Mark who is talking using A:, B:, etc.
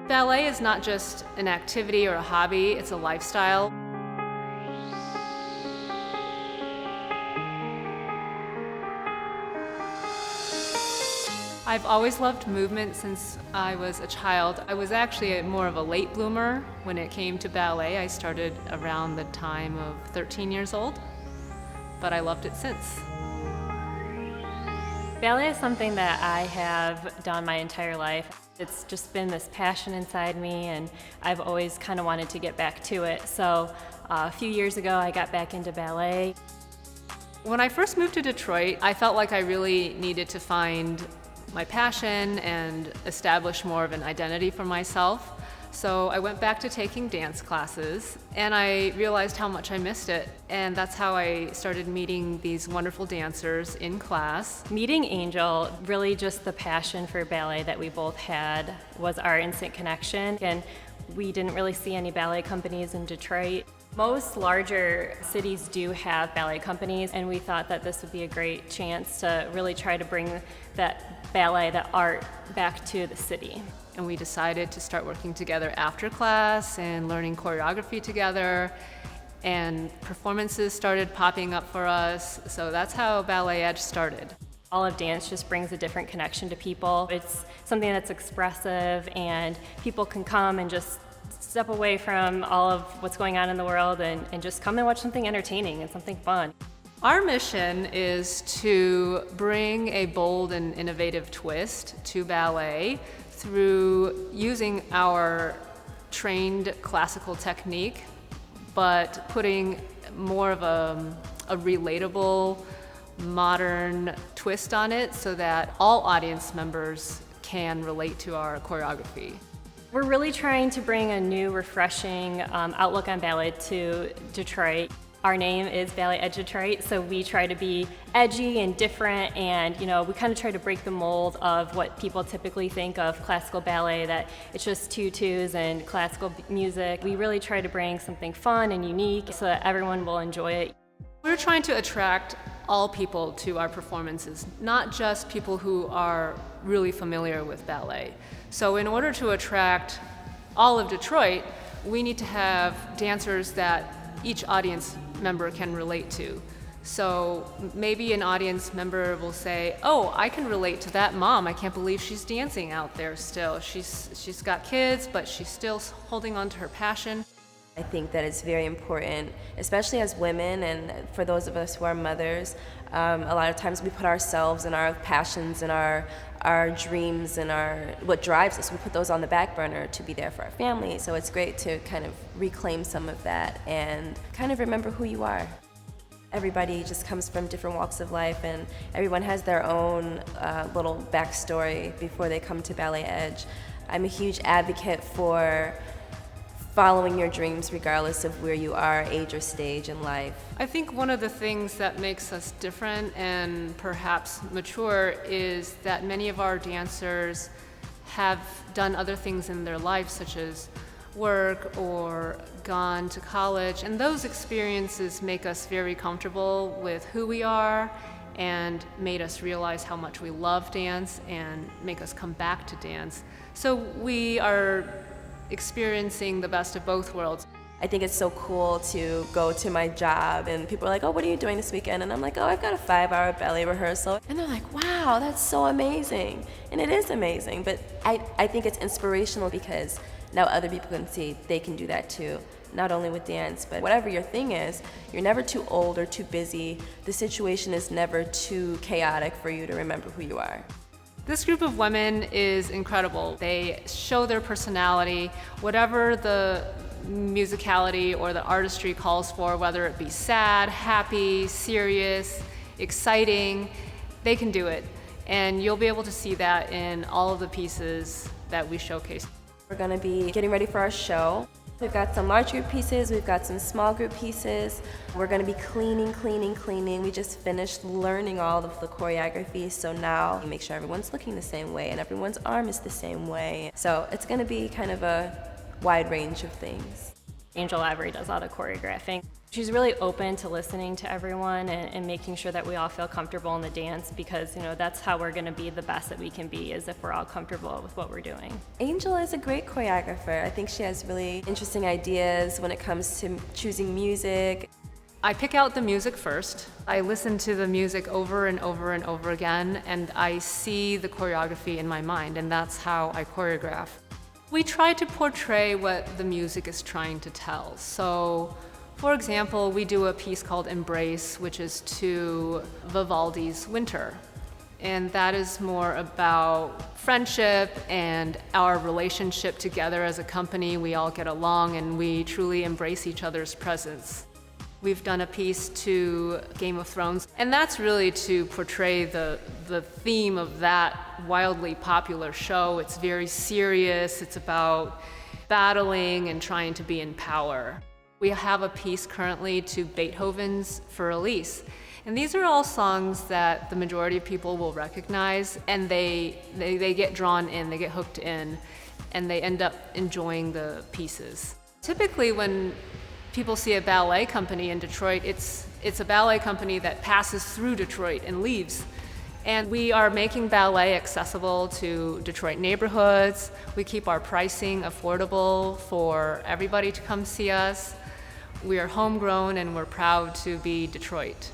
A: Ballet is not just an activity or a hobby, it's a lifestyle. I've always loved movement since I was a child. I was actually more of a late bloomer when it came to ballet. I started around the time of 13 years old, but I loved it since.
B: Ballet is something that I have done my entire life. It's just been this passion inside me, and I've always kind of wanted to get back to it. So a few years ago, I got back into ballet.
A: When I first moved to Detroit, I felt like I really needed to find my passion and establish more of an identity for myself. So I went back to taking dance classes, and I realized how much I missed it. And that's how I started meeting these wonderful dancers in class.
B: Meeting Angel, really just the passion for ballet that we both had was our instant connection. And we didn't really see any ballet companies in Detroit. Most larger cities do have ballet companies, and we thought that this would be a great chance to really try to bring that ballet, that art, back to the city.
A: And we decided to start working together after class and learning choreography together, and performances started popping up for us. So that's how Ballet Edge started.
B: All of dance just brings a different connection to people. It's something that's expressive, and people can come and just step away from all of what's going on in the world and just come and watch something entertaining and something fun.
A: Our mission is to bring a bold and innovative twist to ballet through using our trained classical technique, but putting more of a relatable, modern twist on it so that all audience members can relate to our choreography.
B: We're really trying to bring a new, refreshing outlook on ballet to Detroit. Our name is Ballet Edge Detroit, so we try to be edgy and different, and we kind of try to break the mold of what people typically think of classical ballet, that it's just tutus and classical music. We really try to bring something fun and unique so that everyone will enjoy it.
A: We're trying to attract all people to our performances, not just people who are really familiar with ballet. So in order to attract all of Detroit, we need to have dancers that each audience member can relate to. So maybe an audience member will say, "Oh, I can relate to that mom. I can't believe she's dancing out there still. She's got kids, but she's still holding on to her passion."
C: I think that it's very important, especially as women and for those of us who are mothers. A lot of times we put ourselves and our passions and our dreams and what drives us, we put those on the back burner to be there for our family. So it's great to kind of reclaim some of that and kind of remember who you are. Everybody just comes from different walks of life, and everyone has their own little backstory before they come to Ballet Edge. I'm a huge advocate for following your dreams regardless of where you are, age or stage in life.
A: I think one of the things that makes us different and perhaps mature is that many of our dancers have done other things in their lives, such as work or gone to college, and those experiences make us very comfortable with who we are and made us realize how much we love dance and make us come back to dance. So we are experiencing the best of both worlds.
C: I think it's so cool to go to my job and people are like, "Oh, what are you doing this weekend?" And I'm like, "Oh, I've got a 5-hour ballet rehearsal." And they're like, "Wow, that's so amazing." And it is amazing, but I think it's inspirational because now other people can see they can do that too. Not only with dance, but whatever your thing is, you're never too old or too busy. The situation is never too chaotic for you to remember who you are.
A: This group of women is incredible. They show their personality, whatever the musicality or the artistry calls for, whether it be sad, happy, serious, exciting, they can do it. And you'll be able to see that in all of the pieces that we showcase.
C: We're gonna be getting ready for our show. We've got some large group pieces, we've got some small group pieces. We're gonna be cleaning. We just finished learning all of the choreography, so now we make sure everyone's looking the same way and everyone's arm is the same way. So it's gonna be kind of a wide range of things.
B: Angel Lavery does all the choreographing. She's really open to listening to everyone and making sure that we all feel comfortable in the dance, because that's how we're going to be the best that we can be, is if we're all comfortable with what we're doing.
C: Angel is a great choreographer. I think she has really interesting ideas when it comes to choosing music.
A: I pick out the music first. I listen to the music over and over and over again, and I see the choreography in my mind, and that's how I choreograph. We try to portray what the music is trying to tell. So, for example, we do a piece called Embrace, which is to Vivaldi's Winter. And that is more about friendship and our relationship together as a company. We all get along and we truly embrace each other's presence. We've done a piece to Game of Thrones, and that's really to portray the theme of that wildly popular show. It's very serious. It's about battling and trying to be in power. We have a piece currently to Beethoven's For Elise. And these are all songs that the majority of people will recognize, and they get drawn in, they get hooked in, and they end up enjoying the pieces. Typically when people see a ballet company in Detroit, it's a ballet company that passes through Detroit and leaves. And we are making ballet accessible to Detroit neighborhoods. We keep our pricing affordable for everybody to come see us. We are homegrown and we're proud to be Detroit.